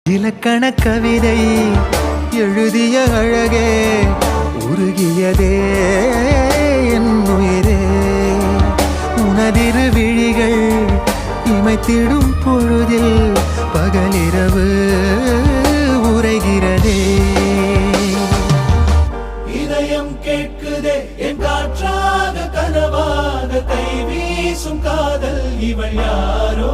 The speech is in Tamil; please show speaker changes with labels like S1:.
S1: இலக்கண கவிதை எழுதிய அழகே உருகியதே என் உயிரே உனதிரு விழிகள் இமைத்திடும் பொழுதில் பகலிரவு உரைகிறதே
S2: இதயம் கேட்குதே என் காற்றாக கனவாக கை வீசும் காதல் இவள் யாரோ